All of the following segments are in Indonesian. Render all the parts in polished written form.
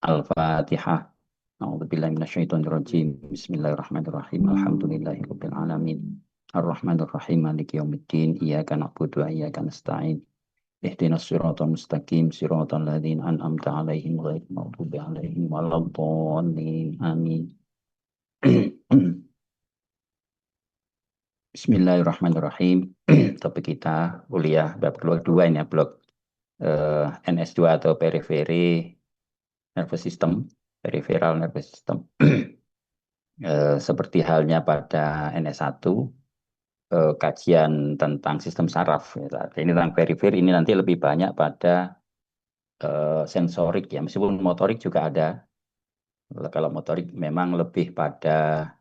Al-Fatihah. A'udzubillahi minasyaitonirrajim. Bismillahirrahmanirrahim. Alhamdulillahirabbil alamin. Arrahmanirrahim. Maliki yaumiddin. Iyyaka na'budu wa iyyaka nasta'in. Ihdinas siratal mustaqim. Siratal ladzina an'amta 'alaihim ghairil maghdubi 'alaihim waladdallin. Amin. Bismillahirrahmanirrahim. Topik kita kuliah bab kedua ini ya, blok NS2 atau periferi nervous system, peripheral nervous system. Seperti halnya pada NS1, kajian tentang sistem saraf. Ini tentang periferi ini nanti lebih banyak pada sensorik ya, meskipun motorik juga ada. Kalau motorik memang lebih pada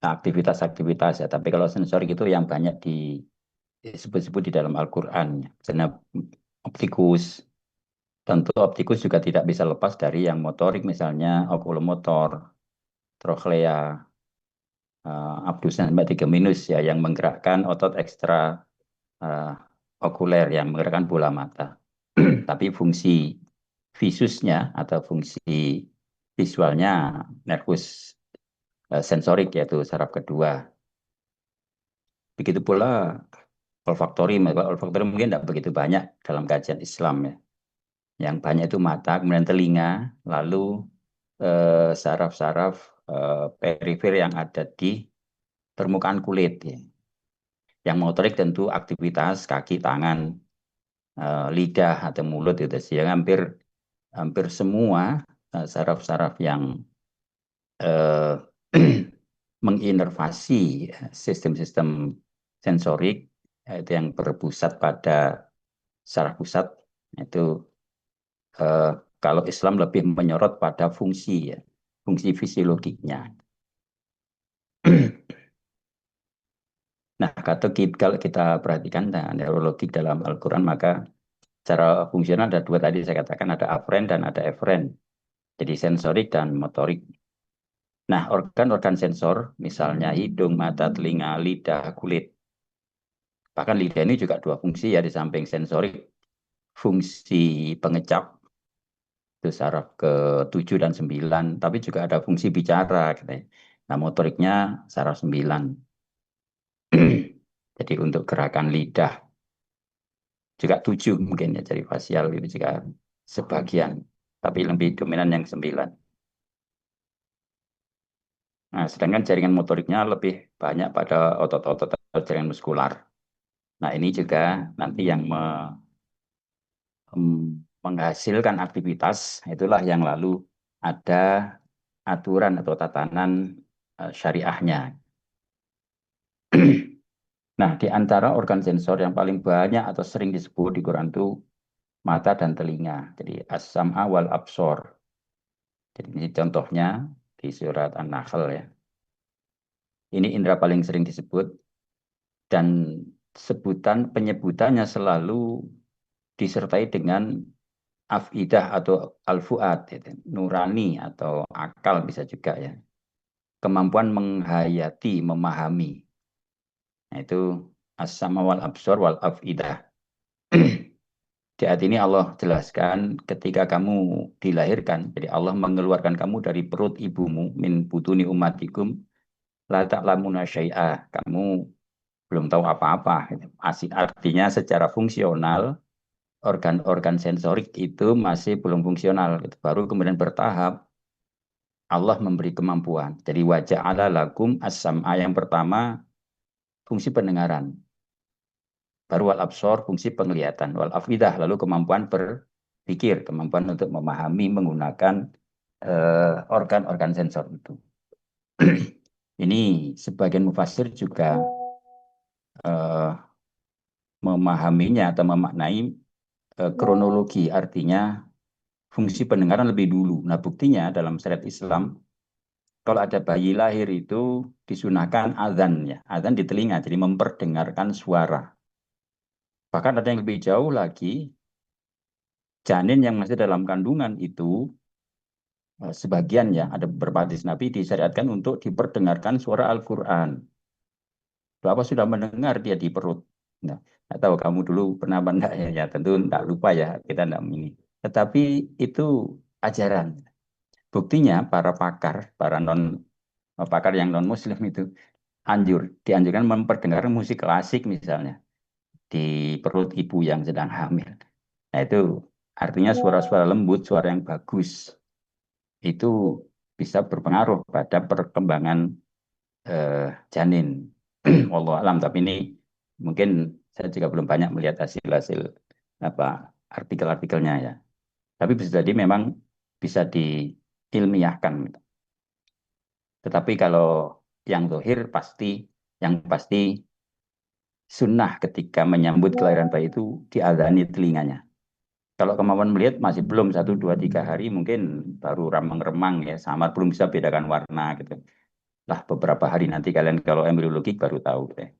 aktivitas-aktivitas ya, tapi kalau sensorik itu yang banyak disebut-sebut di dalam Al-Quran. Misalnya optikus, tentu optikus juga tidak bisa lepas dari yang motorik, misalnya okulomotor, trochlea, abdus sampai 3 minus ya, yang menggerakkan otot ekstra okuler, yang menggerakkan bola mata. Tapi fungsi visusnya atau fungsi visualnya nervus sensorik, yaitu saraf kedua. Begitu pula olfaktori. Olfaktori mungkin tidak begitu banyak dalam kajian Islam ya. Yang banyak itu mata, kemudian telinga, lalu saraf-saraf perifer yang ada di permukaan kulit ya. Yang motorik tentu aktivitas kaki, tangan, lidah atau mulut itu sih. Yang hampir semua saraf-saraf yang menginervasi sistem-sistem sensorik, itu yang berpusat pada saraf pusat, itu kalau Islam lebih menyorot pada fungsi ya, fungsi fisiologinya. Nah, kalau kita perhatikan neurologi dalam Al-Quran, maka secara fungsional ada dua tadi saya katakan, ada aferen dan ada eferen. Jadi sensorik dan motorik. Nah, organ-organ sensor, misalnya hidung, mata, telinga, lidah, kulit. Bahkan lidah ini juga dua fungsi ya, di samping sensorik, fungsi pengecap, itu saraf ke-7 dan 9, tapi juga ada fungsi bicara. Gitu. Nah, motoriknya saraf 9. Jadi untuk gerakan lidah, juga 7 mungkin ya, jadi fasial itu juga sebagian, tapi lebih dominan yang 9. Nah, sedangkan jaringan motoriknya lebih banyak pada otot-otot atau jaringan muskular. Nah, ini juga nanti yang menghasilkan aktivitas, itulah yang lalu ada aturan atau tatanan syariahnya. Nah, di antara organ sensor yang paling banyak atau sering disebut di Quran itu mata dan telinga. Jadi as-sam'a wal absor. Jadi ini contohnya di surat An-Nahl ya. Ini indera paling sering disebut, dan penyebutannya selalu disertai dengan afidah atau al-fuad, nurani atau akal bisa juga ya. Kemampuan menghayati, memahami. Nah, itu as-sama wal absor wal afidah. Di ayat ini Allah jelaskan ketika kamu dilahirkan, jadi Allah mengeluarkan kamu dari perut ibumu, min butuni ummatikum, la ta'lamuna syai'ah. Kamu belum tahu apa-apa. Artinya secara fungsional, organ-organ sensorik itu masih belum fungsional. Baru kemudian bertahap, Allah memberi kemampuan. Jadi waja'ala lakum as-sam'a, yang pertama fungsi pendengaran. Baru wal absor, fungsi penglihatan. Wal afidah, lalu kemampuan berpikir, kemampuan untuk memahami menggunakan organ-organ sensor itu. Ini sebagian mufassir juga memahaminya atau memaknai kronologi, artinya fungsi pendengaran lebih dulu. Nah, buktinya dalam syariat Islam, kalau ada bayi lahir itu disunahkan azan ya, azan di telinga, jadi memperdengarkan suara. Bahkan ada yang lebih jauh lagi, janin yang masih dalam kandungan itu sebagian ya, ada beberapa hadis Nabi disyariatkan untuk diperdengarkan suara Al-Quran. Bapak sudah mendengar dia di perut. Nah, nggak tahu kamu dulu pernah enggak ya, ya tentu enggak lupa ya, kita enggak ini. Tetapi itu ajaran. Buktinya para pakar yang non Muslim itu dianjurkan memperdengarkan musik klasik misalnya di perut ibu yang sedang hamil. Nah itu artinya suara-suara lembut, suara yang bagus itu bisa berpengaruh pada perkembangan janin. Wallahu alam, tapi ini mungkin saya juga belum banyak melihat hasil-hasil apa artikel-artikelnya ya. Tapi bisa jadi memang bisa diilmiahkan. Tetapi kalau yang dohir yang pasti sunnah ketika menyambut kelahiran bayi itu diadani telinganya. Kalau kemampuan melihat masih belum 1, 2, 3 hari mungkin baru remang-remang ya, samar belum bisa bedakan warna gitu. Lah beberapa hari nanti kalian kalau embriologi baru tahu gitu ya.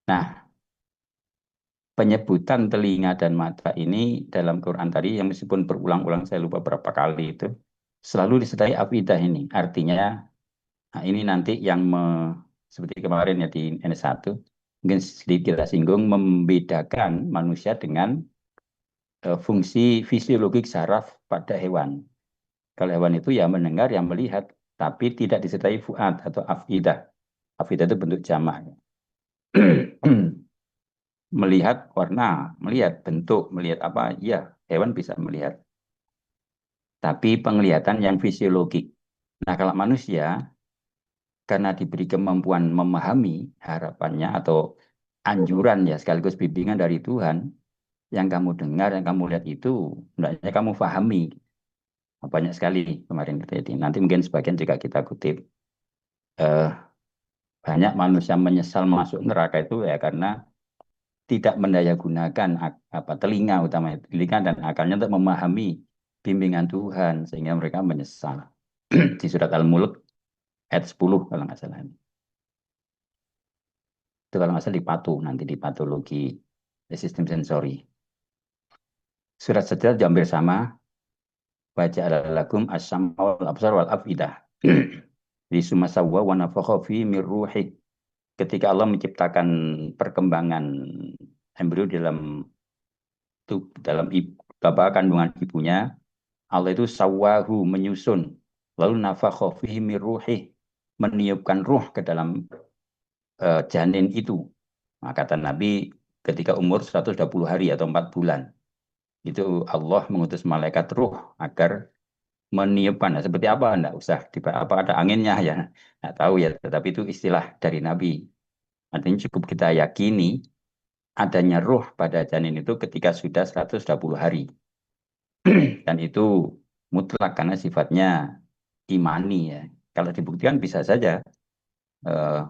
Nah, penyebutan telinga dan mata ini dalam Quran tadi yang meskipun berulang-ulang saya lupa berapa kali itu selalu disertai afidah ini. Artinya nah ini nanti yang seperti kemarin ya di N1 mungkin sedikit kita singgung membedakan manusia dengan fungsi fisiologik saraf pada hewan. Kalau hewan itu ya mendengar, yang melihat, tapi tidak disertai fuad atau afidah. Afidah itu bentuk jamak. Melihat warna, melihat bentuk, melihat apa, ya hewan bisa melihat. Tapi penglihatan yang fisiologik. Nah kalau manusia, karena diberi kemampuan memahami harapannya atau anjuran ya sekaligus bimbingan dari Tuhan, yang kamu dengar, yang kamu lihat itu, hendaknya kamu pahami. Banyak sekali kemarin terjadi. Nanti mungkin sebagian juga kita kutip. Eh, banyak manusia menyesal masuk neraka itu ya karena tidak mendayagunakan telinga utama telinga dan akalnya untuk memahami bimbingan Tuhan sehingga mereka menyesal. Di surat Al-Mulk ayat 10 kalau nggak salah. Itu kalau nggak salah di patu nanti di patologi sistem sensori. Surat sejalah diambil sama baca lakum as-sam'a wal absar wal afidah. Di sumasawa wa nafakha fi mir ruhi. Ketika Allah menciptakan perkembangan embrio dalam bapak kandungan ibunya, Allah itu sawahu menyusun, lalu nafakha fihi mir ruhi, meniupkan ruh ke dalam janin itu. Nah, kata Nabi ketika umur 120 hari atau 4 bulan, itu Allah mengutus malaikat ruh agar meniupkan. Nah, seperti apa? Enggak usah, apa ada anginnya ya, nggak tahu ya, tetapi itu istilah dari Nabi. Artinya cukup kita yakini adanya ruh pada janin itu ketika sudah 120 hari. Dan itu mutlak karena sifatnya imani ya. Kalau dibuktikan bisa saja,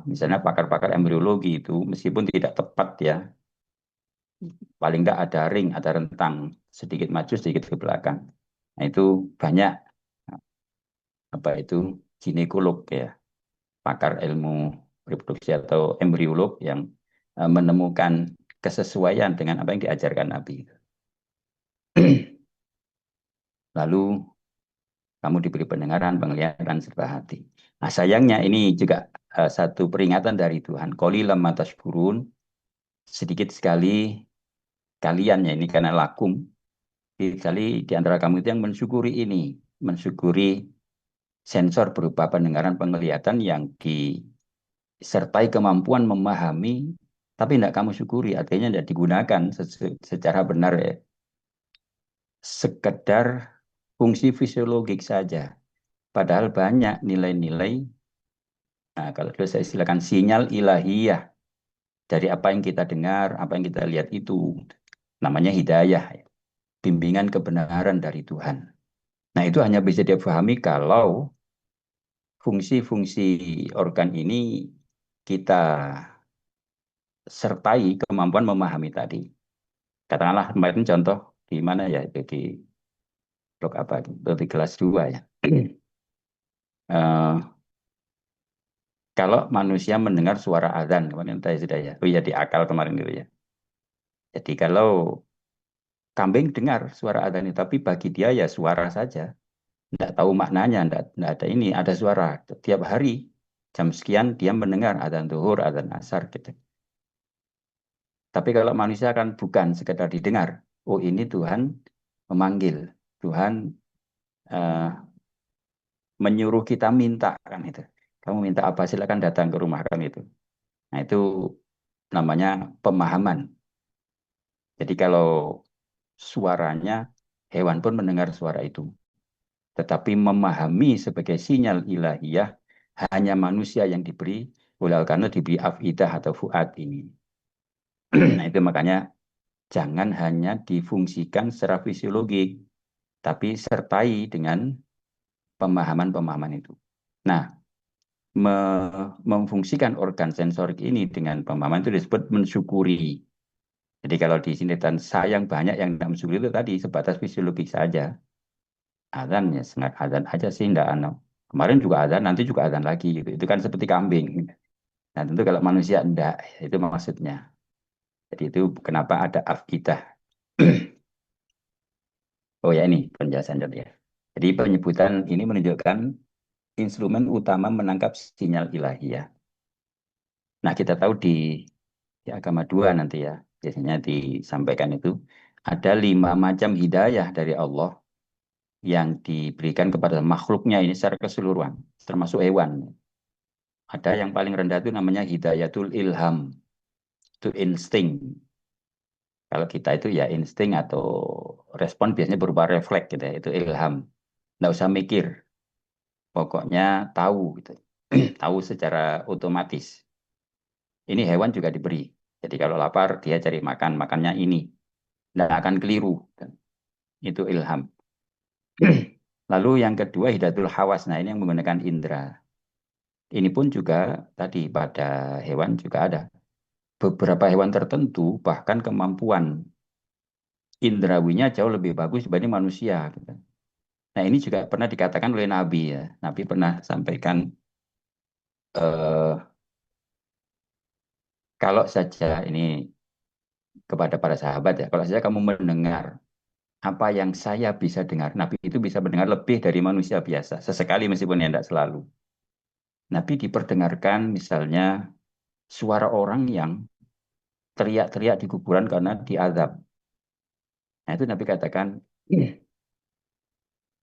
misalnya pakar-pakar embriologi itu meskipun tidak tepat ya, paling tidak ada ring, ada rentang, sedikit maju, sedikit ke belakang. Nah itu banyak apa itu ginekolog ya, pakar ilmu reproduksi atau embriolog yang menemukan kesesuaian dengan apa yang diajarkan Nabi. Lalu kamu diberi pendengaran, penglihatan, serta hati. Nah, sayangnya ini juga satu peringatan dari Tuhan. Qalilan ma tashkurun, sedikit sekali kalian ya ini karena lakum. Sedikit sekali di antara kamu itu yang mensyukuri ini, mensyukuri sensor berupa pendengaran, penglihatan yang disertai kemampuan memahami, tapi tidak kamu syukuri, artinya tidak digunakan secara benar ya. Sekedar fungsi fisiologik saja. Padahal banyak nilai-nilai. Nah, kalau dulu saya istilahkan sinyal ilahiyah dari apa yang kita dengar, apa yang kita lihat itu namanya hidayah, bimbingan kebenaran dari Tuhan. Nah, itu hanya bisa dipahami kalau fungsi-fungsi organ ini kita sertai kemampuan memahami tadi. Katakanlah kemarin contoh di mana ya itu di blok apa di kelas 2 ya. Eh, kalau manusia mendengar suara azan kemarin tadi sudah ya. Oh iya di akal kemarin itu ya. Jadi kalau kambing dengar suara adzan itu, tapi bagi dia ya suara saja. Tidak tahu maknanya, tidak ada ini, ada suara. Tiap hari, jam sekian dia mendengar adzan zuhur, adzan asar gitu. Tapi kalau manusia kan bukan sekedar didengar. Oh ini Tuhan memanggil, Tuhan eh, menyuruh kita minta kan itu. Kamu minta apa silakan datang ke rumah kami itu. Nah itu namanya pemahaman. Jadi kalau suaranya hewan pun mendengar suara itu. Tetapi memahami sebagai sinyal ilahiyah hanya manusia yang diberi ulal karena diberi afidah atau fuad ini. Nah itu makanya jangan hanya difungsikan secara fisiologik, tapi sertai dengan pemahaman-pemahaman itu. Nah, memfungsikan organ sensorik ini dengan pemahaman itu disebut mensyukuri. Jadi kalau di sini dan sayang banyak yang tidak mensyukuri itu tadi sebatas fisiologis saja. Azan ya sengat azan aja sih enggak ano. Kemarin juga azan, nanti juga azan lagi gitu. Itu kan seperti kambing. Nah, tentu kalau manusia enggak, itu maksudnya. Jadi itu kenapa ada afidah. Oh ya ini penjelasan tadi ya. Jadi penyebutan ini menunjukkan instrumen utama menangkap sinyal ilahiyah. Nah, kita tahu di agama dua nanti ya, biasanya disampaikan itu ada 5 macam hidayah dari Allah yang diberikan kepada makhluknya ini secara keseluruhan, termasuk hewan. Ada yang paling rendah itu namanya hidayatul ilham, itu insting. Kalau kita itu ya insting atau respon biasanya berupa refleks gitu ya, itu ilham. Nggak usah mikir, pokoknya tahu gitu. Tahu secara otomatis. Ini hewan juga diberi. Jadi kalau lapar dia cari makan, makannya ini. Nggak akan keliru. Itu ilham. Lalu yang kedua hidayatul hawas. Nah ini yang menggunakan indera. Ini pun juga tadi pada hewan juga ada. Beberapa hewan tertentu bahkan kemampuan indrawinya jauh lebih bagus dibanding manusia. Gitu. Nah ini juga pernah dikatakan oleh Nabi ya. Nabi pernah sampaikan eh, kalau saja ini kepada para sahabat ya. Kalau saja kamu mendengar apa yang saya bisa dengar. Nabi itu bisa mendengar lebih dari manusia biasa. Sesekali meskipun ya tidak selalu. Nabi diperdengarkan misalnya suara orang yang teriak-teriak di kuburan karena diazab. Nah itu Nabi katakan,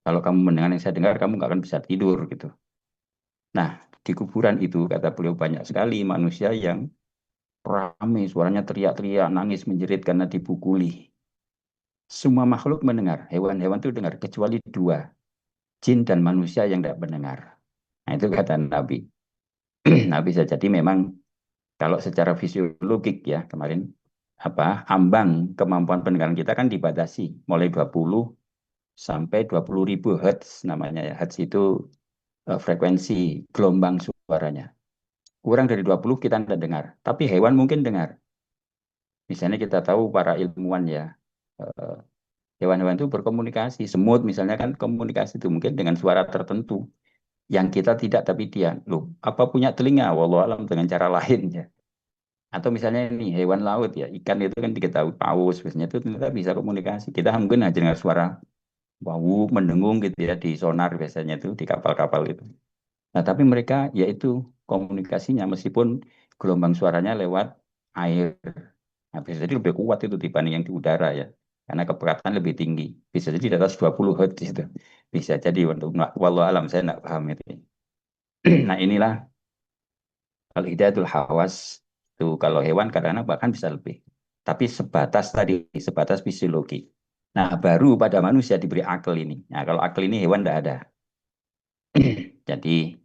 kalau kamu mendengar yang saya dengar, kamu nggak akan bisa tidur gitu. Nah di kuburan itu kata beliau banyak sekali manusia yang ramai suaranya teriak-teriak, nangis menjerit karena dipukuli. Semua makhluk mendengar, hewan-hewan itu dengar kecuali dua, jin dan manusia yang tidak mendengar. Nah itu kata Nabi. Nah bisa jadi memang kalau secara fisiologik ya kemarin apa ambang kemampuan pendengaran kita kan dibatasi mulai 20 sampai 20.000 Hz namanya ya. Hertz itu frekuensi gelombang suaranya. Kurang dari 20 kita tidak dengar, tapi hewan mungkin dengar. Misalnya kita tahu para ilmuwan ya, eh, hewan-hewan itu berkomunikasi. Semut misalnya kan komunikasi itu mungkin dengan suara tertentu yang kita tidak, tapi dia loh apa punya telinga wallahu alam dengan cara lain ya. Atau misalnya ini hewan laut ya, ikan itu kan diketahui paus, biasanya itu ternyata bisa komunikasi. Kita mungkin hanya dengar suara bau mendengung gitu ya di sonar biasanya itu di kapal-kapal itu. Nah, tapi mereka yaitu komunikasinya meskipun gelombang suaranya lewat air. Nah, bisa jadi lebih kuat itu dibanding yang di udara ya. Karena kepekatan lebih tinggi. Bisa jadi di atas 20 Hz itu. Bisa jadi untuk wallahu alam saya tidak paham itu. Nah, inilah kalau hidayatul hawas itu kalau hewan kadang-kadang bahkan bisa lebih. Tapi sebatas tadi, sebatas fisiologi. Nah, baru pada manusia diberi akal ini. Nah, kalau akal ini hewan tidak ada. Jadi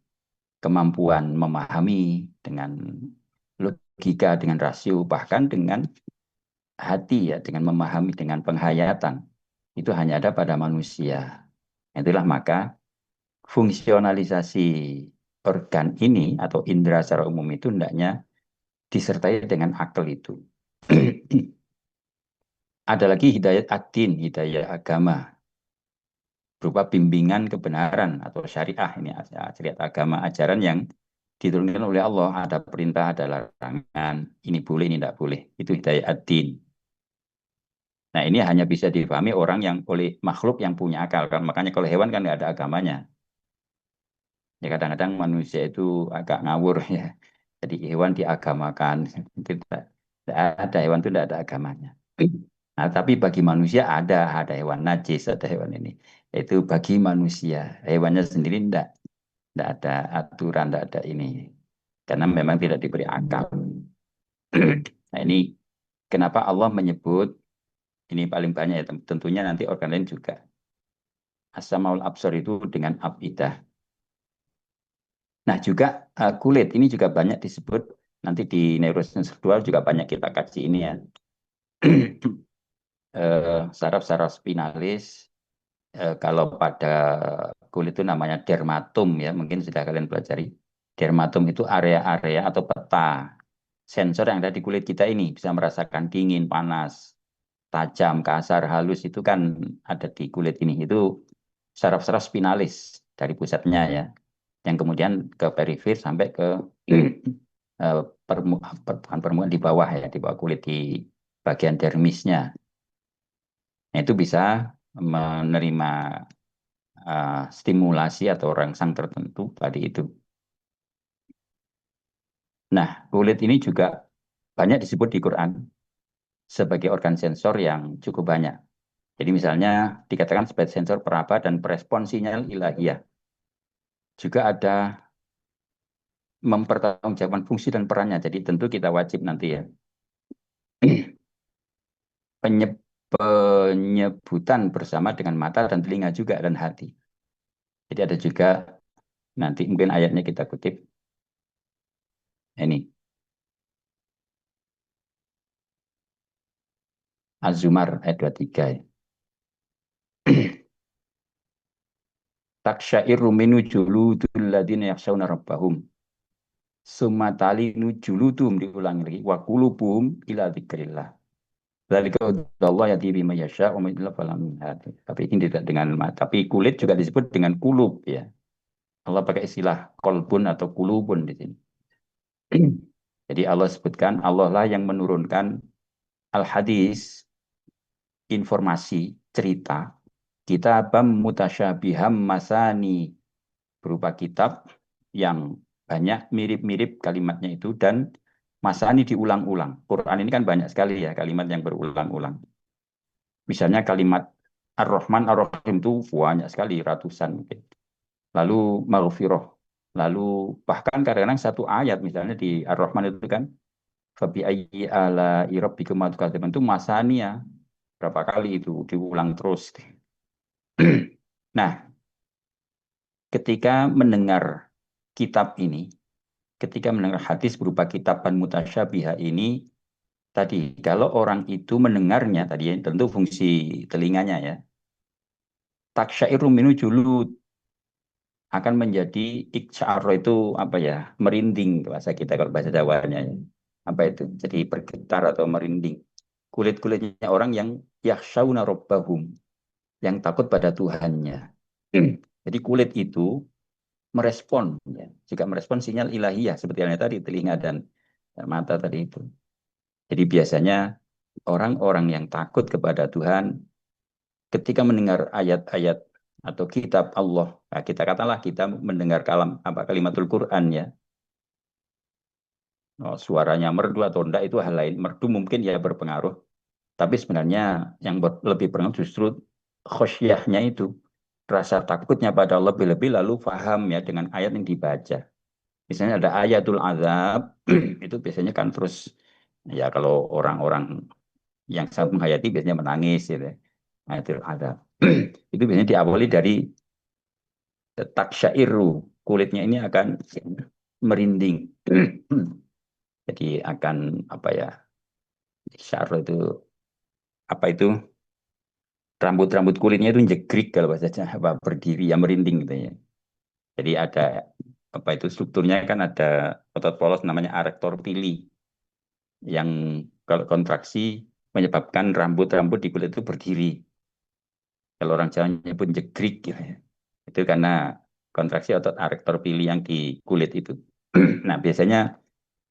kemampuan memahami dengan logika, dengan rasio, bahkan dengan hati ya, dengan memahami, dengan penghayatan. Itu hanya ada pada manusia. Itulah maka fungsionalisasi organ ini atau indera secara umum itu hendaknya disertai dengan akal itu. Ada lagi hidayat ad-din, hidayah agama, berupa bimbingan kebenaran atau syariah ini syariat agama ajaran yang diturunkan oleh Allah ada perintah ada larangan ini boleh ini tidak boleh itu hidayah ad-din. Nah ini hanya bisa dipahami orang yang oleh makhluk yang punya akal kan makanya kalau hewan kan nggak ada agamanya ya kadang-kadang manusia itu agak ngawur ya jadi hewan diagamakan itu tidak ada hewan itu tidak ada agamanya. Nah, tapi bagi manusia ada hewan najis, ada hewan ini. Itu bagi manusia. Hewannya sendiri enggak ada aturan, enggak ada ini. Karena memang tidak diberi akal. Nah, ini kenapa Allah menyebut ini paling banyak ya, tentunya nanti organ lain juga. As-samaul absor itu dengan afidah. Nah, juga kulit ini juga banyak disebut nanti di neurosensor 2 juga banyak kita kaji ini ya. Saraf-saraf spinalis kalau pada kulit itu namanya dermatom ya, mungkin sudah kalian pelajari. Dermatom itu area-area atau peta sensor yang ada di kulit kita ini bisa merasakan dingin, panas, tajam, kasar, halus itu kan ada di kulit ini. Itu saraf-saraf spinalis dari pusatnya ya, yang kemudian ke perifer sampai ke bukan permukaan di bawah ya, di bawah kulit di bagian dermisnya. Nah, itu bisa menerima stimulasi atau rangsang tertentu tadi itu. Nah, kulit ini juga banyak disebut di Quran sebagai organ sensor yang cukup banyak. Jadi misalnya dikatakan sebagai sensor peraba dan perespon sinyal ilahiyah. Juga ada mempertanggungjawabkan fungsi dan perannya. Jadi tentu kita wajib nanti ya penyebutan bersama dengan mata dan telinga juga dan hati. Jadi ada juga nanti mungkin ayatnya kita kutip ini Az-Zumar ayat 23 ya. Taksyairu minu juludul ladina yakhshawna rabbahum. Summa talinu juludum diulang lagi wa qulubuhum ila dzikrillah. Dzalika Allah yati bima yasha wa man falam hadi. Tapi ini tidak dengan mata. Tapi kulit juga disebut dengan kulub ya. Allah pakai istilah kolbun atau kulubun di sini. Jadi Allah sebutkan Allah lah yang menurunkan al-hadis, informasi, cerita, kitabam mutasyabiham masani, berupa kitab yang banyak mirip-mirip kalimatnya itu dan masani diulang-ulang. Quran ini kan banyak sekali ya kalimat yang berulang-ulang. Misalnya kalimat Ar-Rahman, Ar-Rahim itu banyak sekali, ratusan mungkin. Lalu maghfirah. Lalu bahkan kadang-kadang satu ayat misalnya di Ar-Rahman itu kan fabi ayyi ala rabbikum tukadziban itu masania berapa kali itu diulang terus. Nah, ketika mendengar kitab ini, ketika mendengar hadis berupa kitaban mutasyabiha ini, tadi kalau orang itu mendengarnya, tadi tentu fungsi telinganya ya, taksyairu minu julud akan menjadi iksyar itu apa ya, merinding bahasa kita kalau bahasa Jawanya ya. Apa itu? Jadi bergetar atau merinding. Kulit-kulitnya orang yang yakhshawna rabbahum, yang takut pada Tuhannya. Jadi kulit itu merespon, ya, juga merespon sinyal ilahiyah seperti yang tadi telinga dan mata tadi itu. Jadi biasanya orang-orang yang takut kepada Tuhan ketika mendengar ayat-ayat atau kitab Allah, nah kita katalah kita mendengar kalimatul Quran ya, oh, suaranya merdu atau enggak itu hal lain. Merdu mungkin ya berpengaruh, tapi sebenarnya yang lebih berpengaruh justru khosyahnya itu, rasa takutnya pada Allah lebih-lebih lalu faham ya dengan ayat yang dibaca. Misalnya ada ayatul azab, itu biasanya kan terus ya kalau orang-orang yang sangat menghayati biasanya menangis gitu ya. Ayatul azab. Itu biasanya diawali dari taksyairu, kulitnya ini akan merinding. Jadi akan apa ya? Syar itu apa itu? Rambut-rambut kulitnya itu jegrik kalau bahasa apa berdiri ya merinding gitu ya. Jadi ada apa itu strukturnya kan ada otot polos namanya arektor pili yang kalau kontraksi menyebabkan rambut-rambut di kulit itu berdiri. Kalau orang Jawa nyebut jegrik gitu ya. Itu karena kontraksi otot arektor pili yang di kulit itu. Nah, biasanya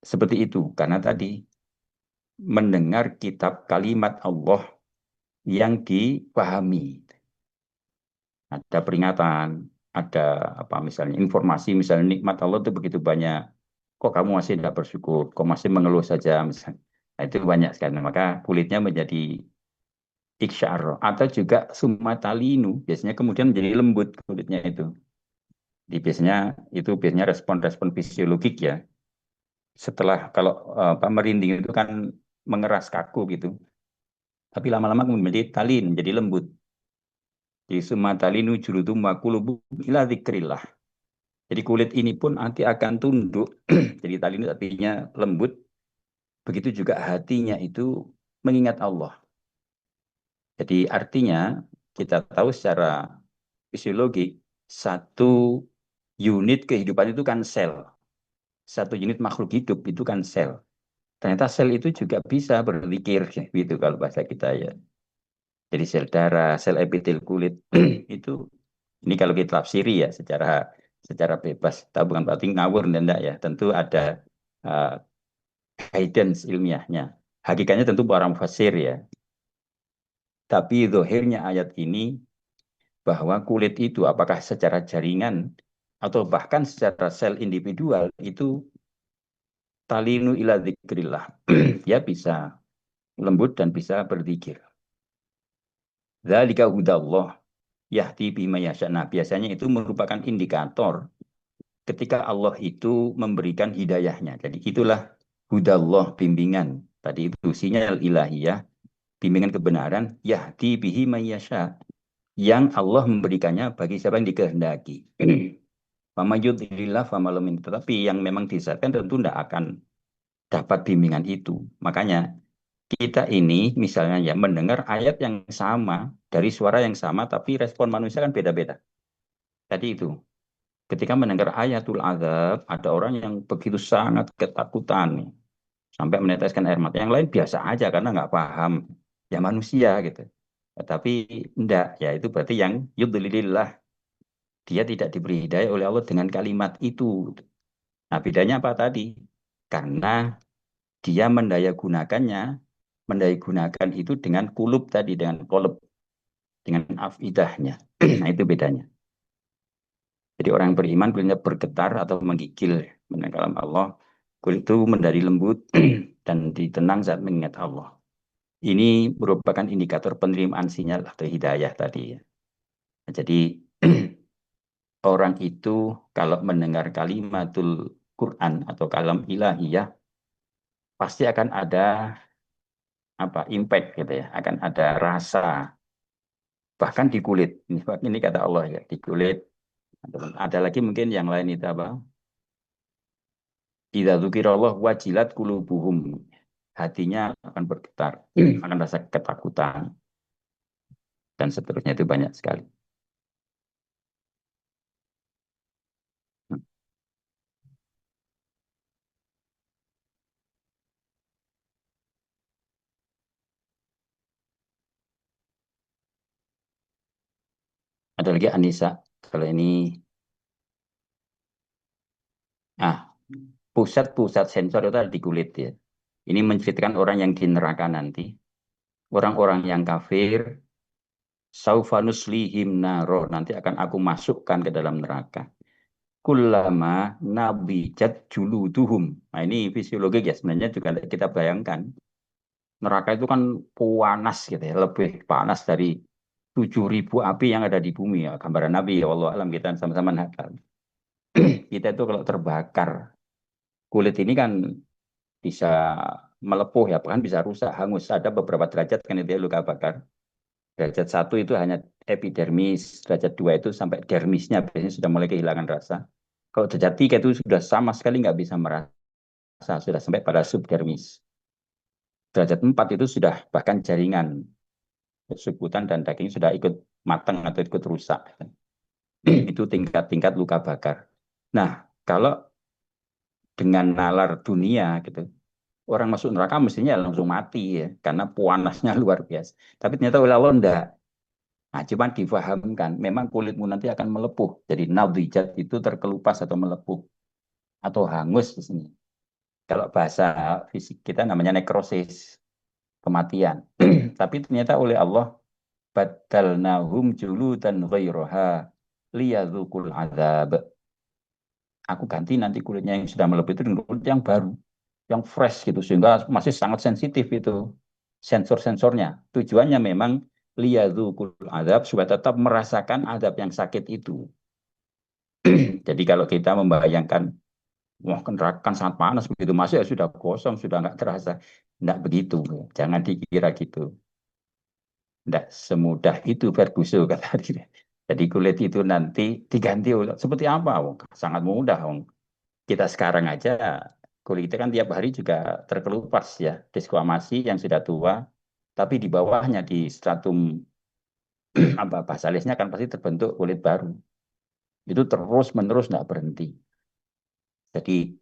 seperti itu karena tadi mendengar kitab kalimat Allah yang dipahami. Ada peringatan, ada apa misalnya informasi, misalnya nikmat Allah itu begitu banyak. Kok kamu masih tidak bersyukur? Kok masih mengeluh saja misalnya. Nah, itu banyak sekali. Maka kulitnya menjadi iksyar atau juga sumatalinu, biasanya kemudian menjadi lembut kulitnya itu. Biasanya respon-respon fisiologik ya. Setelah kalau apa merinding itu kan mengeras kaku gitu. Tapi lama-lama kemudian menjadi talin, menjadi lembut. Di sumatalinu julutum wa qulubu ila dzikrillah. Jadi kulit ini pun nanti akan tunduk. Jadi talin itu artinya lembut. Begitu juga hatinya itu mengingat Allah. Jadi artinya kita tahu secara fisiologi satu unit kehidupan itu kan sel. Satu unit makhluk hidup itu kan sel. Ternyata sel itu juga bisa berpikir gitu kalau bahasa kita ya. Jadi sel darah, sel epitel kulit itu ini kalau kita tafsiri ya secara bebas. Tapi bukan berarti ngawur enggak ya. Tentu ada uh, guidance ilmiahnya. Hakikatnya tentu para mufassir ya. Tapi zohirnya ayat ini bahwa kulit itu apakah secara jaringan atau bahkan secara sel individual itu talinu ila dzikrillah. Ya bisa lembut dan bisa berzikir. Dzalika hudallah yahdi bima yasha. Nah, biasanya itu merupakan indikator ketika Allah itu memberikan hidayahnya. Jadi itulah hudallah, bimbingan. Tadi itu sinyal ilahiyah, bimbingan kebenaran, yahdi bihi mayyasha, yang Allah memberikannya bagi siapa yang dikehendaki. Fama yudhilillah fama lamin. Tetapi yang memang disesatkan tentu tidak akan dapat bimbingan itu. Makanya kita ini misalnya ya mendengar ayat yang sama dari suara yang sama tapi respon manusia kan beda-beda. Tadi itu ketika mendengar ayatul azab ada orang yang begitu sangat ketakutan sampai meneteskan air mata. Yang lain biasa aja karena nggak paham ya manusia gitu. Tapi enggak ya itu berarti yang yudlilillah dia tidak diberi hidayah oleh Allah dengan kalimat itu. Nah bedanya apa tadi? Karena dia mendaya gunakan itu dengan kulub tadi, dengan kolab, dengan afidahnya. Nah itu bedanya. Jadi orang yang beriman kulitnya bergetar atau menggigil mendengar kalam Allah. Kulit itu menjadi lembut dan ditenang saat mengingat Allah. Ini merupakan indikator penerimaan sinyal atau hidayah tadi ya. Jadi orang itu kalau mendengar kalimatul Quran atau kalam ilahiyah pasti akan ada apa impact gitu ya, akan ada rasa bahkan di kulit. Ini kata Allah ya, di kulit. Ada lagi mungkin yang lain itu apa? Idza dzukirallah wajilat qulubuhum. Hatinya akan bergetar, akan rasa ketakutan dan seterusnya itu banyak sekali. Ada lagi Anissa, kalau ini ah pusat-pusat sensor itu ada di kulit ya. Ini menceritakan orang yang di neraka nanti. Orang-orang yang kafir, saufanuslihim naro, nanti akan aku masukkan ke dalam neraka. Kullama nabijat juluduhum. Nah ini fisiologi ya, sebenarnya juga kita bayangkan. Neraka itu kan panas gitu ya, lebih panas dari 7.000 api yang ada di bumi ya. Gambaran Nabi ya Allah alam kita sama-sama nakal. Kita itu kalau terbakar, kulit ini kan bisa melepuh ya, bahkan bisa rusak, hangus. Ada beberapa derajat kan itu ya, luka bakar. Derajat satu itu hanya epidermis, derajat dua itu sampai dermisnya biasanya sudah mulai kehilangan rasa. Kalau derajat tiga itu sudah sama sekali nggak bisa merasa, sudah sampai pada subdermis. Derajat empat itu sudah bahkan jaringan, subutan dan daging sudah ikut matang atau ikut rusak. Itu tingkat-tingkat luka bakar. Nah, kalau dengan nalar dunia gitu, orang masuk neraka mestinya langsung mati ya, karena panasnya luar biasa. Tapi ternyata oleh Allah enggak. Nah, cuman difahamkan, memang kulitmu nanti akan melepuh. Jadi nadijat itu terkelupas atau melepuh atau hangus di sini. Kalau bahasa fisik kita namanya nekrosis, kematian. Tapi ternyata oleh Allah badalnahum juludan ghairaha liyadzukul azab. Aku ganti nanti kulitnya yang sudah melepuh itu dengan kulit yang baru, yang fresh gitu sehingga masih sangat sensitif itu. sensor-sensornya. Tujuannya memang liyadzukul azab supaya tetap merasakan azab yang sakit itu. Jadi kalau kita membayangkan, wah neraka kan sangat panas begitu masuk ya sudah kosong, sudah nggak terasa. Nggak begitu, jangan dikira gitu. Nggak semudah itu Ferguson kata dia. Jadi kulit itu nanti diganti seperti apa? Wong? Sangat mudah. Wong. Kita sekarang aja kulit itu kan tiap hari juga terkelupas ya, desquamasi yang sudah tua, tapi di bawahnya di stratum apa basalisnya kan pasti terbentuk kulit baru. Itu terus menerus nggak berhenti. Jadi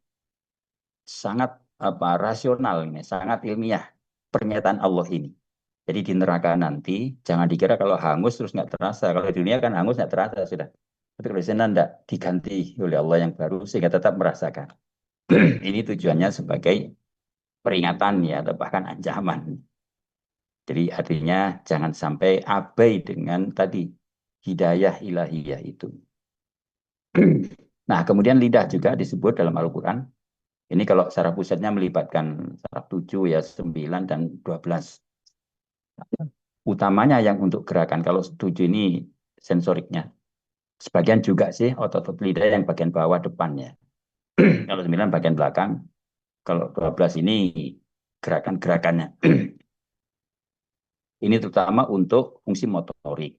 sangat apa rasional ini, sangat ilmiah pernyataan Allah ini. Jadi di neraka nanti jangan dikira kalau hangus terus nggak terasa. Kalau di dunia kan hangus nggak terasa sudah. Tapi kalau di sana enggak diganti oleh Allah yang baru sehingga tetap merasakan. Ini tujuannya sebagai peringatan ya atau bahkan ancaman. Jadi artinya jangan sampai abai dengan tadi hidayah ilahiyah itu. Nah, kemudian lidah juga disebut dalam Al-Quran. Ini kalau secara pusatnya melibatkan saraf 7 ya 9 dan 12. Utamanya yang untuk gerakan kalau 7 ini sensoriknya. Sebagian juga sih otot lidah yang bagian bawah depannya. Kalau 9 bagian belakang, kalau 12 ini gerakan-gerakannya. Ini terutama untuk fungsi motorik.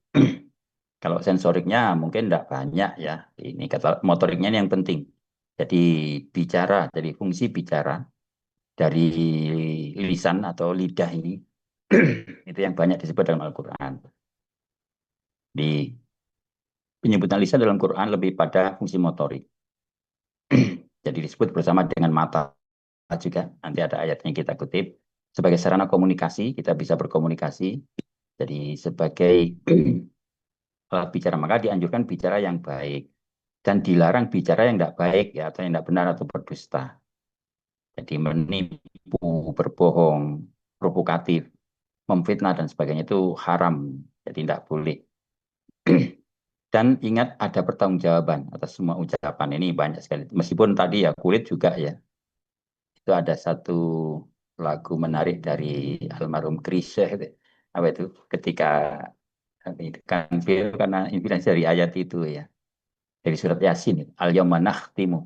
Kalau sensoriknya mungkin tidak banyak ya. Ini kata motoriknya ini yang penting. Jadi bicara, jadi fungsi bicara dari lisan atau lidah ini itu yang banyak disebut dalam Al-Quran. Di penyebutan lisan dalam Quran lebih pada fungsi motorik. Jadi disebut bersama dengan mata juga. Nanti ada ayatnya kita kutip. Sebagai sarana komunikasi, kita bisa berkomunikasi. Jadi sebagai bicara maka dianjurkan bicara yang baik. Dan dilarang bicara yang tidak baik ya atau yang tidak benar atau berdusta. Jadi menipu, berbohong, provokatif, memfitnah dan sebagainya itu haram. Jadi tidak boleh. Dan ingat ada pertanggungjawaban atas semua ucapan ini banyak sekali. Meskipun tadi ya kulit juga ya. Itu ada satu lagu menarik dari almarhum Chrisye itu. Apa itu? Ketika kan karena inspirasi dari ayat itu ya. Dari surat Yasin. Al-yawma nakhtimu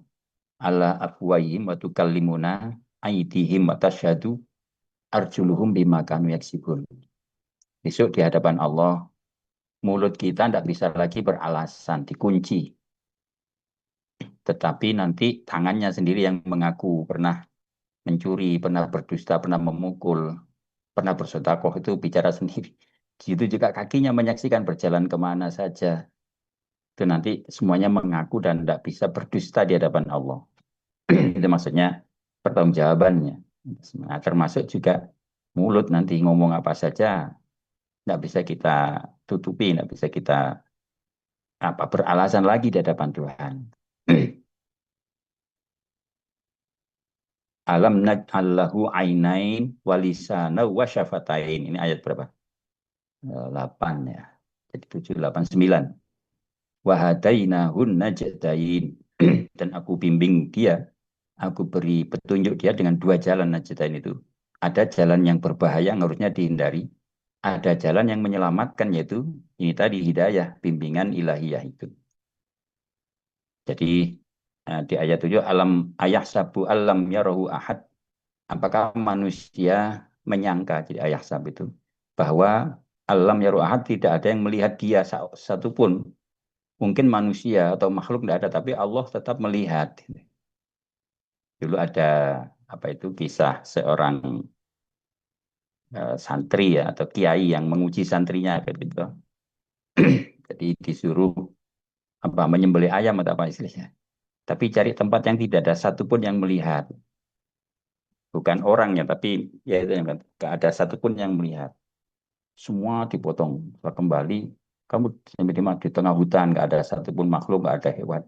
ala afwahihim wa tukallimuna aydihim wa tasyhadu arjuluhum bima kanu yaksibun. Besok di hadapan Allah mulut kita tidak bisa lagi beralasan, dikunci. Tetapi nanti tangannya sendiri yang mengaku pernah mencuri, pernah berdusta, pernah memukul, pernah bersedekah itu bicara sendiri. Itu juga kakinya menyaksikan berjalan kemana saja. Itu nanti semuanya mengaku dan tidak bisa berdusta di hadapan Allah. Itu maksudnya pertanggungjawabannya. Nah, termasuk juga mulut nanti ngomong apa saja, tidak bisa kita tutupi, tidak bisa kita apa beralasan lagi di hadapan Tuhan. Alam naj'allahu ainain walisana wa syafatain. Ini ayat berapa? 8 ya. Jadi 7, 8, 9. Wahadainahun najdain. Dan aku bimbing dia, aku beri petunjuk dia dengan dua jalan najdain itu. Ada jalan yang berbahaya yang harusnya dihindari. Ada jalan yang menyelamatkan yaitu ini tadi hidayah, bimbingan ilahiyah itu. Jadi di ayat 7 alam ayah sabu alam yarahu ahad. Apakah manusia menyangka jadi ayah sab itu bahwa alam yarahu ahad tidak ada yang melihat dia satupun. Mungkin manusia atau makhluk tidak ada tapi Allah tetap melihat. Dulu ada apa itu kisah seorang santri ya atau kiai yang menguji santrinya gitu. Jadi disuruh apa menyembelih ayam atau apa istilahnya. Tapi cari tempat yang tidak ada satupun yang melihat. Bukan orangnya, tapi ya itu yang gak ada satupun yang melihat. Semua dipotong. Setelah kembali, kamu sampai di tengah hutan, gak ada satupun makhluk, gak ada hewan.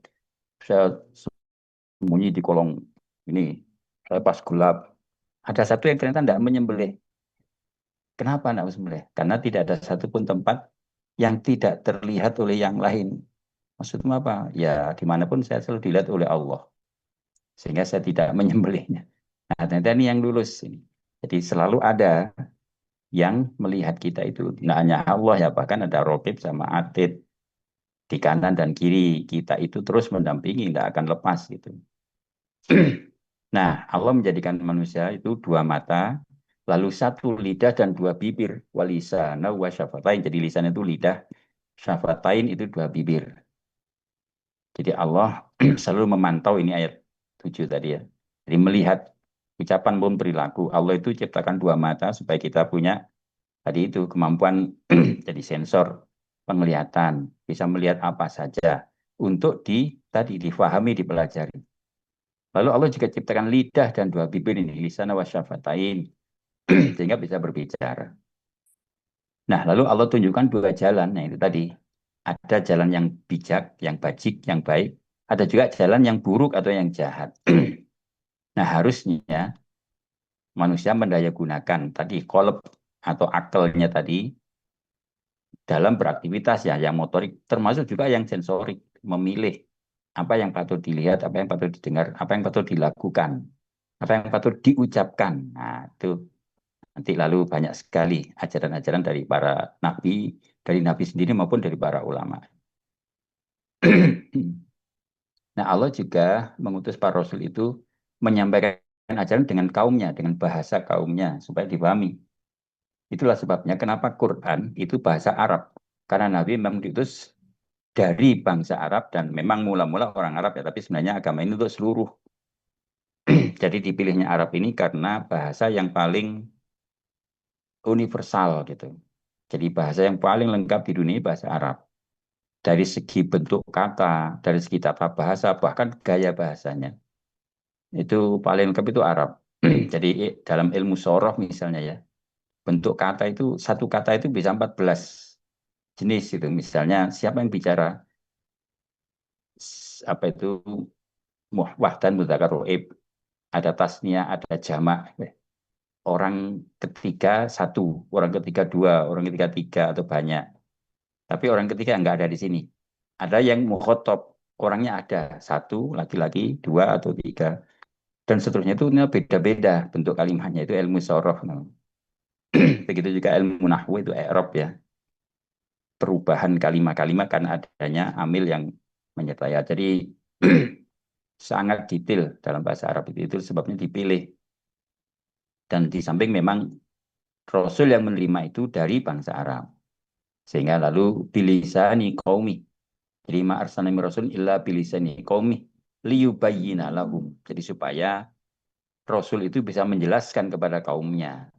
Saya sembunyi di kolong ini. Saya pas gelap. Ada satu yang ternyata tidak menyembelih. Kenapa tidak menyembelih? Karena tidak ada satupun tempat yang tidak terlihat oleh yang lain. Maksudnya apa? Ya dimanapun saya selalu dilihat oleh Allah. Sehingga saya tidak menyembelihnya. Nah, ternyata ini yang lulus ini. Jadi selalu ada yang melihat kita itu tidak hanya Allah ya, bahkan ada Raqib sama Atid di kanan dan kiri kita itu terus mendampingi, tidak akan lepas gitu. Nah, Allah menjadikan manusia itu dua mata, lalu satu lidah dan dua bibir. Walisana wa syafatain. Jadi lisan itu lidah, syafatain itu dua bibir. Jadi Allah selalu memantau, ini ayat 7 tadi ya. Jadi melihat ucapan pun perilaku. Allah itu ciptakan dua mata supaya kita punya tadi itu kemampuan jadi sensor penglihatan, bisa melihat apa saja untuk tadi difahami, dipelajari. Lalu Allah juga ciptakan lidah dan dua bibir ini, lisan wa syafatain, sehingga bisa berbicara. Nah, lalu Allah tunjukkan dua jalan, nah itu tadi. Ada jalan yang bijak, yang bajik, yang baik. Ada juga jalan yang buruk atau yang jahat. Nah, harusnya manusia mendaya gunakan tadi kolab atau akalnya tadi dalam beraktivitas ya, yang motorik, termasuk juga yang sensorik, memilih apa yang patut dilihat, apa yang patut didengar, apa yang patut dilakukan, apa yang patut diucapkan. Nah, itu nanti lalu banyak sekali ajaran-ajaran dari para nabi, dari nabi sendiri maupun dari para ulama. Nah, Allah juga mengutus para rasul itu menyampaikan ajaran dengan kaumnya, dengan bahasa kaumnya, supaya dipahami. Itulah sebabnya kenapa Quran itu bahasa Arab. Karena Nabi memang diutus dari bangsa Arab dan memang mula-mula orang Arab ya, tapi sebenarnya agama ini untuk seluruh. Jadi dipilihnya Arab ini karena bahasa yang paling universal gitu. Jadi bahasa yang paling lengkap di dunia bahasa Arab. Dari segi bentuk kata, dari segi tata bahasa, bahkan gaya bahasanya. Itu paling lengkap itu Arab. Jadi dalam ilmu soroh misalnya ya, bentuk kata itu, satu kata itu bisa 14 jenis gitu. Misalnya siapa yang bicara apa itu wahdan mudzakkar roib, ada tasnya, ada jamak. Orang ketiga satu, orang ketiga dua, orang ketiga tiga atau banyak. Tapi orang ketiga nggak ada di sini. Ada yang mukhotob, orangnya ada satu, laki-laki, dua atau tiga. Dan seterusnya itu beda-beda bentuk kalimatnya, itu ilmu sorof. No. Begitu juga ilmu nahwu itu i'rab ya. Perubahan kalimat-kalimat karena adanya amil yang menyertai. Jadi sangat detail dalam bahasa Arab itu sebabnya dipilih. Dan di samping memang Rasul yang menerima itu dari bangsa Arab. Sehingga lalu bilisani qaumi. Jadi ma arsalna min rasul illa bilisani qaumi liyubayyina lahum. Jadi supaya Rasul itu bisa menjelaskan kepada kaumnya.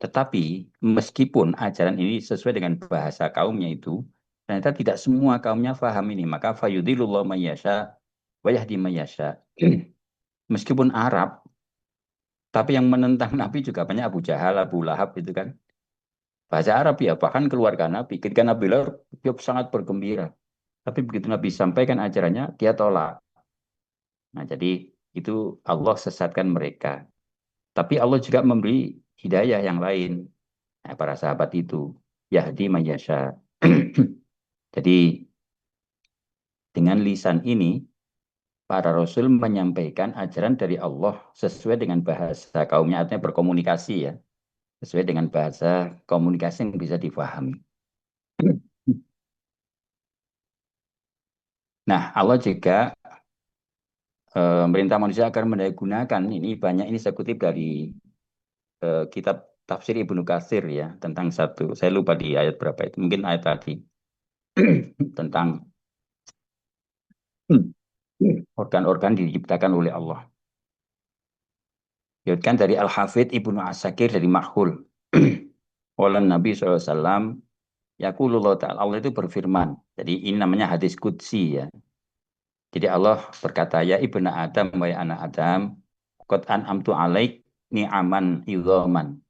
Tetapi meskipun ajaran ini sesuai dengan bahasa kaumnya itu, ternyata tidak semua kaumnya paham ini. Maka fayudilullah mayyasha wa yahdi mayyasha. Meskipun Arab, tapi yang menentang Nabi juga banyak, Abu Jahal, Abu Lahab itu kan. Bahasa Arab ya, bahkan keluarga Nabi. Ketika Nabi lahir, dia sangat bergembira. Tapi begitu Nabi sampaikan ajarannya, dia tolak. Nah, jadi itu Allah sesatkan mereka. Tapi Allah juga memberi hidayah yang lain. Nah, para sahabat itu. Yahdi mayyasha. Jadi dengan lisan ini, para Rasul menyampaikan ajaran dari Allah sesuai dengan bahasa kaumnya, artinya berkomunikasi ya. Sesuai dengan bahasa komunikasi yang bisa difahami. Nah, Allah juga merintah manusia agar mendayagunakan, ini banyak, ini saya kutip dari kitab tafsir Ibnu Katsir ya, tentang satu, saya lupa di ayat berapa itu, mungkin ayat tadi, tentang organ-organ diciptakan oleh Allah. Diriwayatkan dari Al-Hafidh Ibnu Asakir dari Makhul. Oleh Nabi SAW, Yaqulullah Ta'ala, Allah itu berfirman. Jadi ini namanya hadis qudsi ya. Jadi Allah berkata, ya ibnu Adam, wa ya anak Adam, qad an'amtu alaik ni'aman idhaman.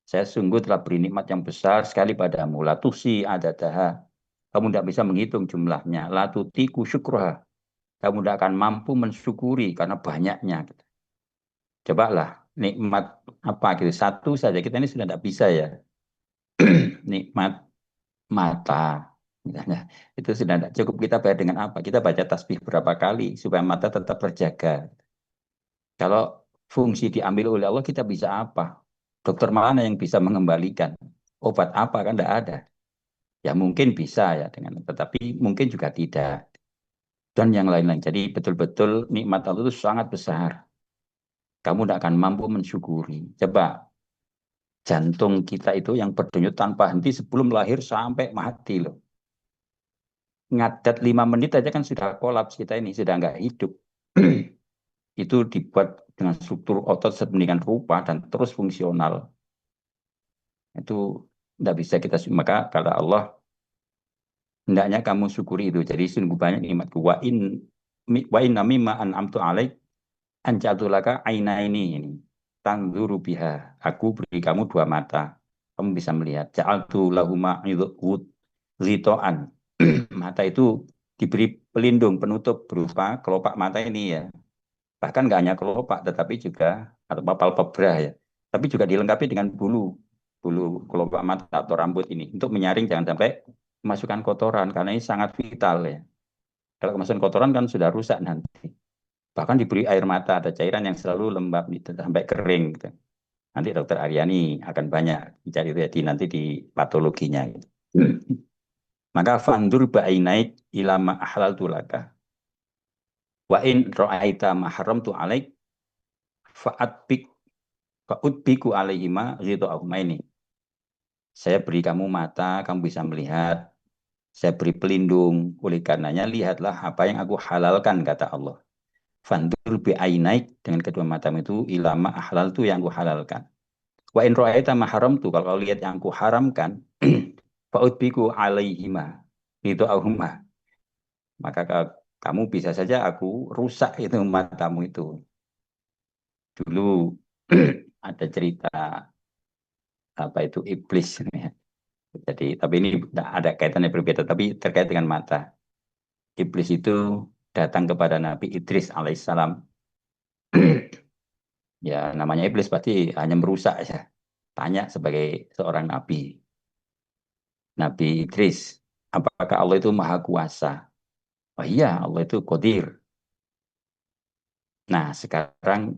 Saya sungguh telah beri nikmat yang besar sekali padamu. La tusi adadaha. Kamu tidak bisa menghitung jumlahnya. La tutiku syukroha. Kamu tidak akan mampu mensyukuri karena banyaknya. Cobalah nikmat apa gitu. Satu saja kita ini sudah tidak bisa ya. Nikmat mata. Misalnya, itu sudah tidak cukup, kita bayar dengan apa? Kita baca tasbih berapa kali supaya mata tetap terjaga. Kalau fungsi diambil oleh Allah, kita bisa apa? Dokter mana yang bisa mengembalikan? Obat apa kan tidak ada. Ya mungkin bisa ya dengan, tetapi mungkin juga tidak. Dan yang lain-lain. Jadi betul-betul nikmat Allah itu sangat besar. Kamu tidak akan mampu mensyukuri. Coba jantung kita itu yang berdenyut tanpa henti sebelum lahir sampai mati loh. Ngadat 5 menit aja kan sudah kolaps kita ini, sudah nggak hidup. Itu dibuat dengan struktur otot sedemikian rupa dan terus fungsional. Itu tidak bisa kita, maka kata Allah, hendaknya kamu syukuri itu. Jadi sungguh banyak nikmatku. Wa in mimma an'amtu alaik anja'tulaka aina ini. Tanzuru biha. Aku beri kamu 2 mata. Kamu bisa melihat. Ja'altu lahuma ghitoan. Mata itu diberi pelindung, penutup berupa kelopak mata ini ya. Bahkan nggak hanya kelopak, tetapi juga atau palpebra ya. Tapi juga dilengkapi dengan bulu, bulu kelopak mata atau rambut ini untuk menyaring jangan sampai memasukkan kotoran karena ini sangat vital ya. Kalau kemasukan kotoran kan sudah rusak nanti. Bahkan diberi air mata, ada cairan yang selalu lembab gitu, sampai kering gitu. Nanti dokter Aryani akan banyak bicara itu jadi nanti di patologinya gitu. Maka fandur ba'inaik ilama ahlal tulaka. Wa in ra'aita mahram tu alaik fa'at bik fa'udbiku alaihima gitu ini. Saya beri kamu mata, kamu bisa melihat. Saya beri pelindung. Oleh karenanya lihatlah apa yang aku halalkan kata Allah. Fandur bi'ainaik dengan kedua matamu itu ilama ahlal tu yang aku halalkan. Wa in ra'aita mahram tu kalau kau lihat yang aku haramkan fa'udbiku alaihima itu ahuma. Maka kamu bisa saja aku rusak itu matamu itu. Dulu ada cerita apa itu iblis ya. Jadi tapi ini tidak ada kaitannya berbeda tapi terkait dengan mata. Iblis itu datang kepada Nabi Idris alaihissalam. Ya namanya iblis pasti hanya merusak ya. Tanya sebagai seorang nabi. Nabi Idris, apakah Allah itu maha kuasa? Oh iya, Allah itu Qadir. Nah, sekarang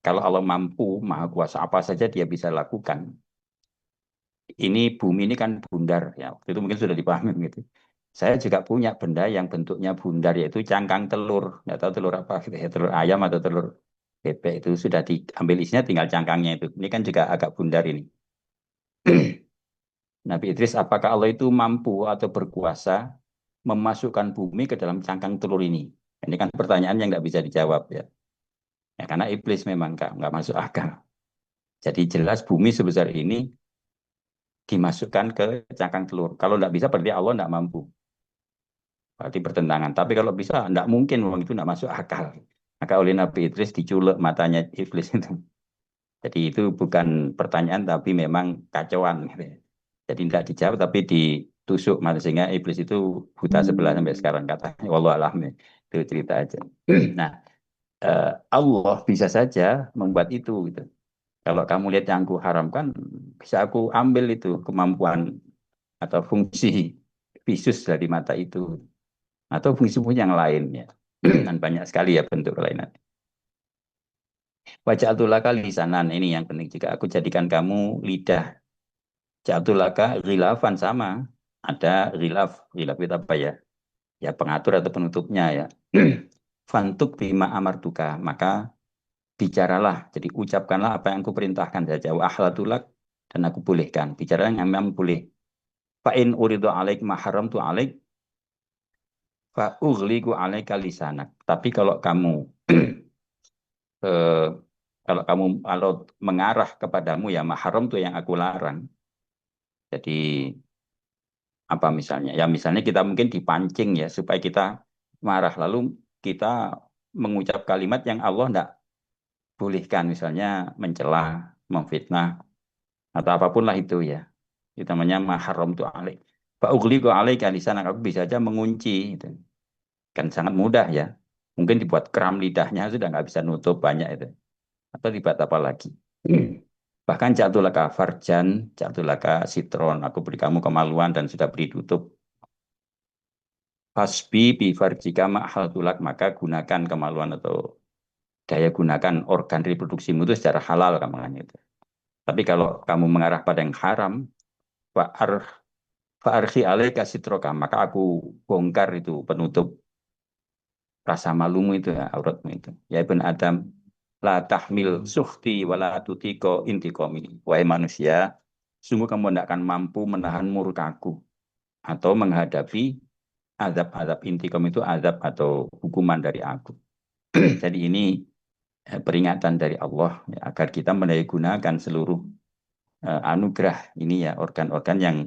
kalau Allah mampu, maha kuasa, apa saja dia bisa lakukan. Ini bumi ini kan bundar, ya. Waktu itu mungkin sudah dipahami gitu. Saya juga punya benda yang bentuknya bundar, yaitu cangkang telur. Nggak tahu telur apa, gitu ya, telur ayam atau telur bebek itu sudah diambil isinya, tinggal cangkangnya itu. Ini kan juga agak bundar ini. Nabi Idris, apakah Allah itu mampu atau berkuasa memasukkan bumi ke dalam cangkang telur ini? Ini kan pertanyaan yang nggak bisa dijawab ya. Ya karena iblis memang nggak masuk akal. Jadi jelas bumi sebesar ini dimasukkan ke cangkang telur. Kalau nggak bisa berarti Allah nggak mampu. Berarti bertentangan. Tapi kalau bisa nggak mungkin, memang itu nggak masuk akal. Maka oleh Nabi Idris diculek matanya iblis itu. Jadi itu bukan pertanyaan tapi memang kacauan. Gitu ya. Jadi tidak dijawab tapi ditusuk malah sehingga iblis itu buta sebelah sampai sekarang katanya. Wallahu a'lam. Itu cerita aja. Nah, Allah bisa saja membuat itu gitu. Kalau kamu lihat yang aku haramkan, bisa aku ambil itu kemampuan atau fungsi visus dari mata itu atau fungsi-fungsi yang lain ya. Dan banyak sekali ya bentuk kelainan. Wajah tulaka lisanan ini yang penting juga aku jadikan kamu lidah. Ja'atulaka ghilafan sama. Ada ghilaf itu apa ya? Ya pengatur atau penutupnya ya. Fantuk bima amartuka. Maka bicaralah. Jadi ucapkanlah apa yang aku perintahkan saja. Wa ahlatulak. Dan aku bolehkan. Bicara yang memang boleh. Fa'in uridu alaik maharam tu alaik. Fa'ughliku alaika lisanak. Tapi eh, kalau mengarah kepadamu ya mahram tuh yang aku larang. Jadi apa misalnya? Ya misalnya kita mungkin dipancing ya supaya kita marah lalu kita mengucap kalimat yang Allah tidak bolehkan misalnya mencela, memfitnah atau apapun lah itu ya. Itu namanya mahram tuh alaik. Fa'ughliku alaika lisanak. Aku bisa aja mengunci gitu. Kan sangat mudah ya. Mungkin dibuat kram lidahnya sudah nggak bisa nutup banyak itu. Atau dibuat apa lagi? Bahkan jatulaka farjan, jatulaka sitron. Aku beri kamu kemaluan dan sudah beri tutup. Hasbi bi farjika ma'hal tulak. Maka gunakan kemaluan atau daya gunakan organ reproduksimu itu secara halal kamu itu. Tapi kalau kamu mengarah pada yang haram, fa'ar fa'arhi alaika sitroka, maka aku bongkar itu penutup rasa malumu itu ya, auratmu itu. Ya ibn Adam, la tahmil suhti wala tutiko intikomi. Wahai manusia, sungguh kamu tidak akan mampu menahan murkaku atau menghadapi azab-azab intikom itu azab atau hukuman dari aku. Jadi ini peringatan dari Allah ya, agar kita mendaya gunakan seluruh anugerah ini ya, organ-organ yang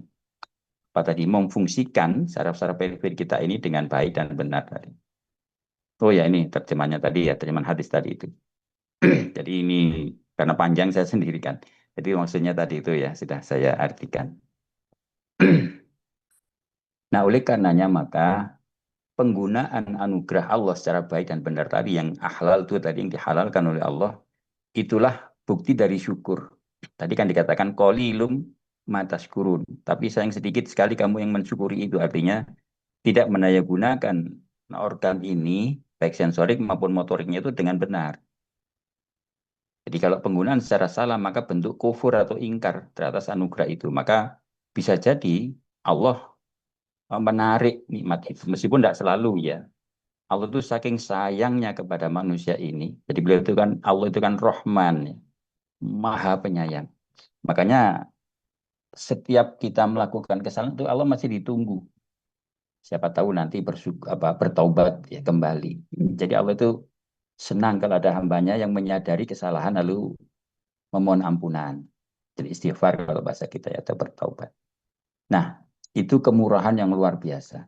apa tadi memfungsikan saraf-saraf periferi kita ini dengan baik dan benar tadi. Oh ya ini terjemahnya tadi ya, terjemahan hadis tadi itu. Jadi ini karena panjang saya sendiri kan. Jadi maksudnya tadi itu ya sudah saya artikan. Nah, oleh karenanya maka penggunaan anugerah Allah secara baik dan benar tadi yang halal itu tadi yang dihalalkan oleh Allah, itulah bukti dari syukur. Tadi kan dikatakan qalilum mataskurun, tapi sayang sedikit sekali kamu yang mensyukuri itu, artinya tidak mendayagunakan organ ini baik sensorik maupun motoriknya itu dengan benar. Jadi kalau penggunaan secara salah maka bentuk kufur atau ingkar teratas anugerah itu. Maka bisa jadi Allah menarik nikmat itu. Meskipun tidak selalu ya. Allah itu saking sayangnya kepada manusia ini. Jadi beliau itu kan, Allah itu kan Rahman, ya, Maha Penyayang. Makanya setiap kita melakukan kesalahan itu Allah masih ditunggu. Siapa tahu nanti bertaubat ya kembali. Jadi Allah itu senang kalau ada hambanya yang menyadari kesalahan lalu memohon ampunan. Jadi istighfar kalau bahasa kita ya, atau bertaubat. Nah, itu kemurahan yang luar biasa.